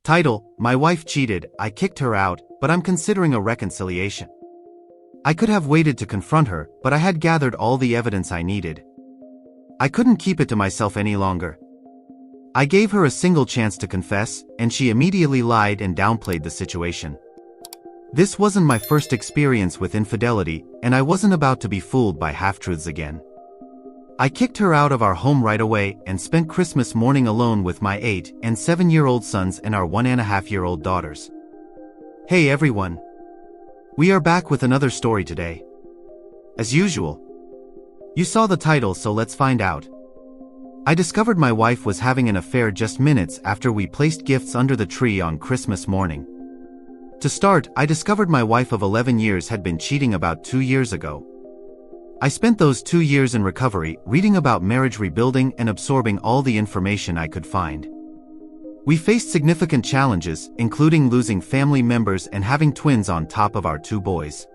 Title: My wife cheated, I kicked her out, but I'm considering a reconciliation. I could have waited to confront her, but I had gathered all the evidence I needed. I couldn't keep it to myself any longer. I gave her a single chance to confess, and she immediately lied and downplayed the situation. This wasn't my first experience with infidelity, and I wasn't about to be fooled by half-truths again. I kicked her out of our home right away and spent Christmas morning alone with my 8- and 7-year-old sons and our 1.5-year-old daughters. Hey everyone! We are back with another story today. As usual. You saw the title, so let's find out. I discovered my wife was having an affair just minutes after we placed gifts under the tree on Christmas morning. To start, I discovered my wife of 11 years had been cheating about 2 years ago. I spent those 2 years in recovery, reading about marriage rebuilding and absorbing all the information I could find. We faced significant challenges, including losing family members and having twins on top of our 2 boys.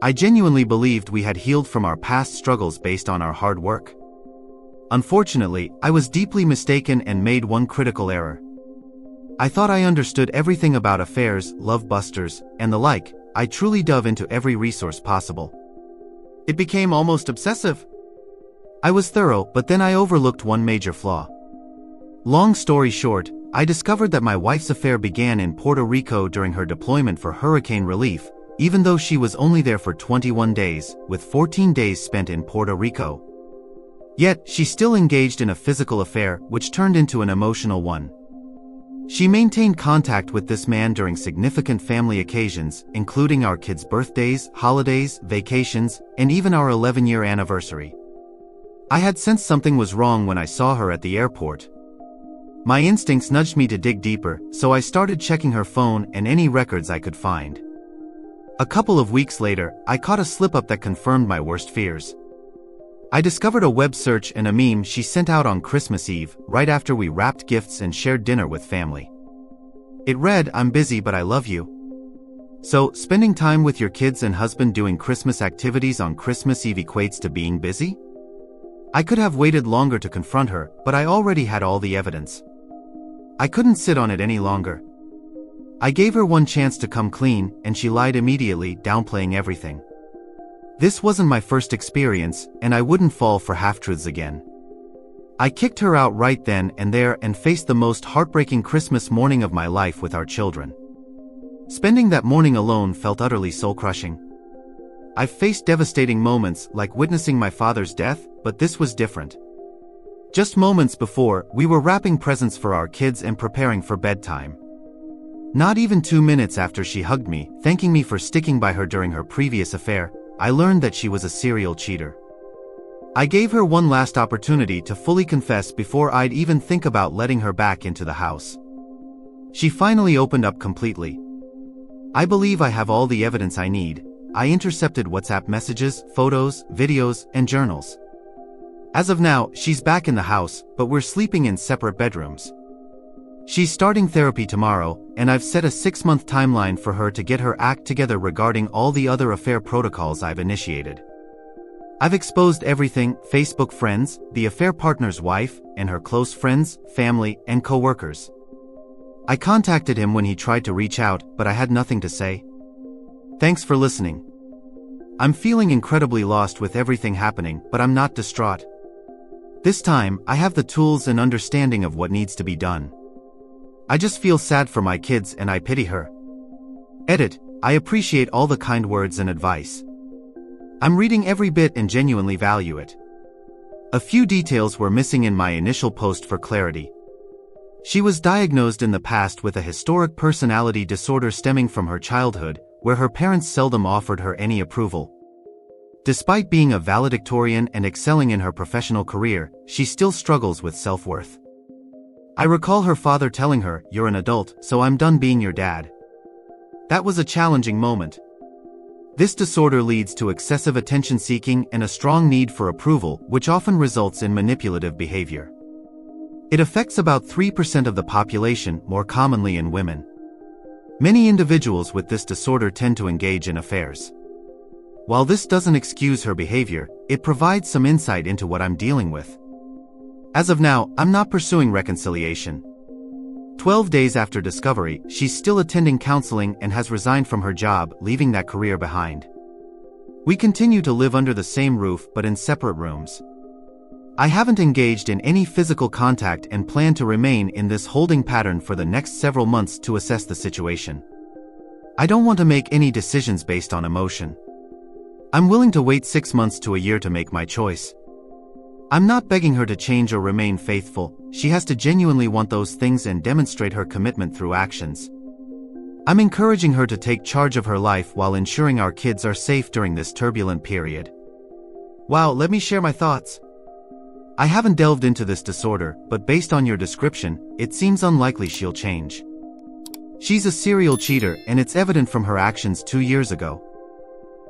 I genuinely believed we had healed from our past struggles based on our hard work. Unfortunately, I was deeply mistaken and made one critical error. I thought I understood everything about affairs, love busters, and the like. I truly dove into every resource possible. It became almost obsessive. I was thorough, but then I overlooked one major flaw. Long story short, I discovered that my wife's affair began in Puerto Rico during her deployment for hurricane relief, even though she was only there for 21 days, with 14 days spent in Puerto Rico. Yet, she still engaged in a physical affair, which turned into an emotional one. She maintained contact with this man during significant family occasions, including our kids' birthdays, holidays, vacations, and even our 11-year anniversary. I had sensed something was wrong when I saw her at the airport. My instincts nudged me to dig deeper, so I started checking her phone and any records I could find. A couple of weeks later, I caught a slip-up that confirmed my worst fears. I discovered a web search and a meme she sent out on Christmas Eve, right after we wrapped gifts and shared dinner with family. It read, "I'm busy but I love you." So, spending time with your kids and husband doing Christmas activities on Christmas Eve equates to being busy? I could have waited longer to confront her, but I already had all the evidence. I couldn't sit on it any longer. I gave her one chance to come clean, and she lied immediately, downplaying everything. This wasn't my first experience, and I wouldn't fall for half-truths again. I kicked her out right then and there and faced the most heartbreaking Christmas morning of my life with our children. Spending that morning alone felt utterly soul-crushing. I've faced devastating moments, like witnessing my father's death, but this was different. Just moments before, we were wrapping presents for our kids and preparing for bedtime. Not even 2 minutes after she hugged me, thanking me for sticking by her during her previous affair, I learned that she was a serial cheater. I gave her one last opportunity to fully confess before I'd even think about letting her back into the house. She finally opened up completely. I believe I have all the evidence I need. I intercepted WhatsApp messages, photos, videos, and journals. As of now, she's back in the house, but we're sleeping in separate bedrooms. She's starting therapy tomorrow, and I've set a 6-month timeline for her to get her act together regarding all the other affair protocols I've initiated. I've exposed everything: Facebook friends, the affair partner's wife, and her close friends, family, and co-workers. I contacted him when he tried to reach out, but I had nothing to say. Thanks for listening. I'm feeling incredibly lost with everything happening, but I'm not distraught. This time, I have the tools and understanding of what needs to be done. I just feel sad for my kids and I pity her. Edit: I appreciate all the kind words and advice. I'm reading every bit and genuinely value it. A few details were missing in my initial post for clarity. She was diagnosed in the past with a historic personality disorder stemming from her childhood, where her parents seldom offered her any approval. Despite being a valedictorian and excelling in her professional career, she still struggles with self-worth. I recall her father telling her, "You're an adult, so I'm done being your dad." That was a challenging moment. This disorder leads to excessive attention-seeking and a strong need for approval, which often results in manipulative behavior. It affects about 3% of the population, more commonly in women. Many individuals with this disorder tend to engage in affairs. While this doesn't excuse her behavior, it provides some insight into what I'm dealing with. As of now, I'm not pursuing reconciliation. 12 days after discovery, she's still attending counseling and has resigned from her job, leaving that career behind. We continue to live under the same roof but in separate rooms. I haven't engaged in any physical contact and plan to remain in this holding pattern for the next several months to assess the situation. I don't want to make any decisions based on emotion. I'm willing to wait 6 months to a year to make my choice. I'm not begging her to change or remain faithful. She has to genuinely want those things and demonstrate her commitment through actions. I'm encouraging her to take charge of her life while ensuring our kids are safe during this turbulent period. Wow, let me share my thoughts. I haven't delved into this disorder, but based on your description, it seems unlikely she'll change. She's a serial cheater, and it's evident from her actions 2 years ago.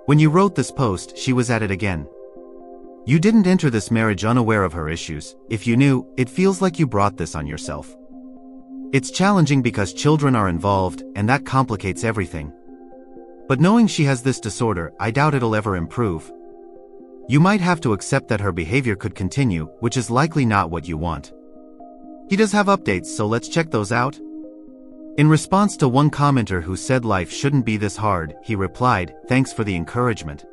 When you wrote this post, she was at it again. You didn't enter this marriage unaware of her issues. If you knew, it feels like you brought this on yourself. It's challenging because children are involved, and that complicates everything. But knowing she has this disorder, I doubt it'll ever improve. You might have to accept that her behavior could continue, which is likely not what you want. He does have updates, so let's check those out. In response to one commenter who said life shouldn't be this hard, he replied, "Thanks for the encouragement.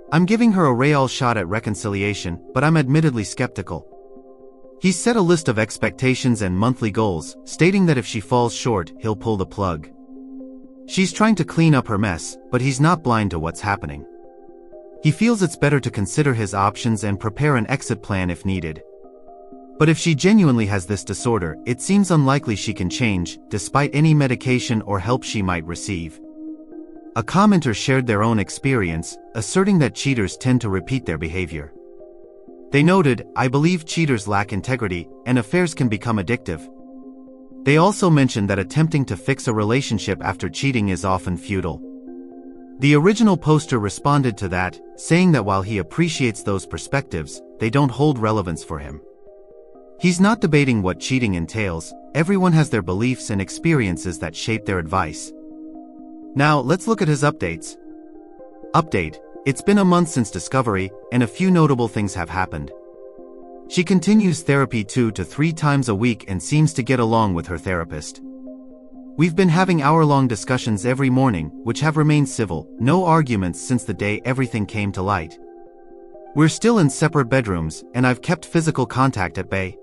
I'm giving her a real shot at reconciliation, but I'm admittedly skeptical." He set a list of expectations and monthly goals, stating that if she falls short, he'll pull the plug. She's trying to clean up her mess, but he's not blind to what's happening. He feels it's better to consider his options and prepare an exit plan if needed. But if she genuinely has this disorder, it seems unlikely she can change, despite any medication or help she might receive. A commenter shared their own experience, asserting that cheaters tend to repeat their behavior. They noted, "I believe cheaters lack integrity, and affairs can become addictive." They also mentioned that attempting to fix a relationship after cheating is often futile. The original poster responded to that, saying that while he appreciates those perspectives, they don't hold relevance for him. He's not debating what cheating entails. Everyone has their beliefs and experiences that shape their advice. Now, let's look at his updates. Update: it's been a month since discovery, and a few notable things have happened. She continues therapy 2 to 3 times a week and seems to get along with her therapist. We've been having hour-long discussions every morning, which have remained civil, no arguments since the day everything came to light. We're still in separate bedrooms, and I've kept physical contact at bay.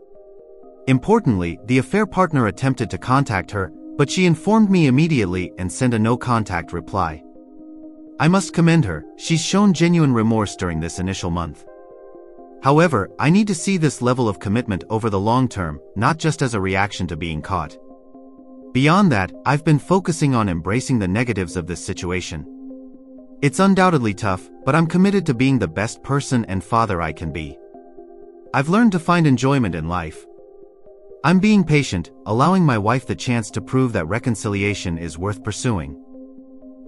Importantly, the affair partner attempted to contact her, but she informed me immediately and sent a no-contact reply. I must commend her. She's shown genuine remorse during this initial month. However, I need to see this level of commitment over the long term, not just as a reaction to being caught. Beyond that, I've been focusing on embracing the negatives of this situation. It's undoubtedly tough, but I'm committed to being the best person and father I can be. I've learned to find enjoyment in life. I'm being patient, allowing my wife the chance to prove that reconciliation is worth pursuing.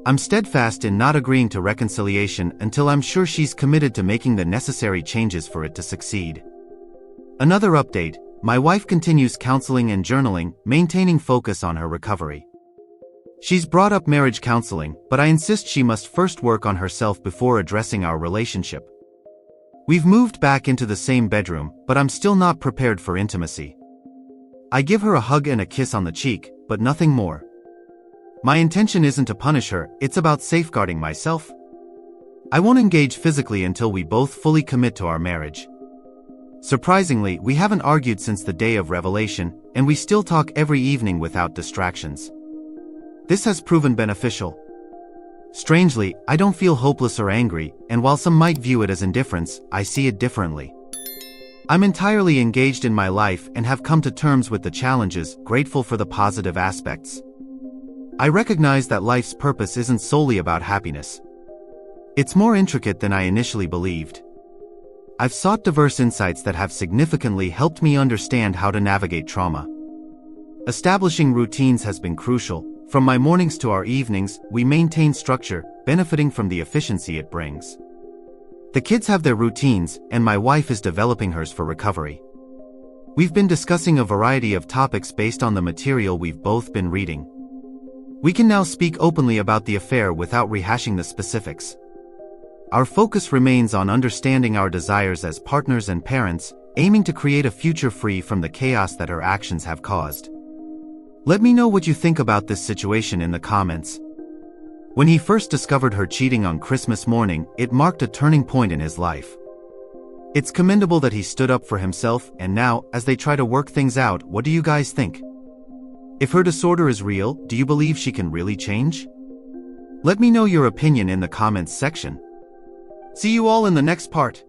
I'm steadfast in not agreeing to reconciliation until I'm sure she's committed to making the necessary changes for it to succeed. Another update: my wife continues counseling and journaling, maintaining focus on her recovery. She's brought up marriage counseling, but I insist she must first work on herself before addressing our relationship. We've moved back into the same bedroom, but I'm still not prepared for intimacy. I give her a hug and a kiss on the cheek, but nothing more. My intention isn't to punish her, it's about safeguarding myself. I won't engage physically until we both fully commit to our marriage. Surprisingly, we haven't argued since the day of revelation, and we still talk every evening without distractions. This has proven beneficial. Strangely, I don't feel hopeless or angry, and while some might view it as indifference, I see it differently. I'm entirely engaged in my life and have come to terms with the challenges, grateful for the positive aspects. I recognize that life's purpose isn't solely about happiness. It's more intricate than I initially believed. I've sought diverse insights that have significantly helped me understand how to navigate trauma. Establishing routines has been crucial, From my mornings to our evenings, we maintain structure, benefiting from the efficiency it brings. The kids have their routines, and my wife is developing hers for recovery. We've been discussing a variety of topics based on the material we've both been reading. We can now speak openly about the affair without rehashing the specifics. Our focus remains on understanding our desires as partners and parents, aiming to create a future free from the chaos that her actions have caused. Let me know what you think about this situation in the comments. When he first discovered her cheating on Christmas morning, it marked a turning point in his life. It's commendable that he stood up for himself, and now, as they try to work things out, what do you guys think? If her disorder is real, do you believe she can really change? Let me know your opinion in the comments section. See you all in the next part.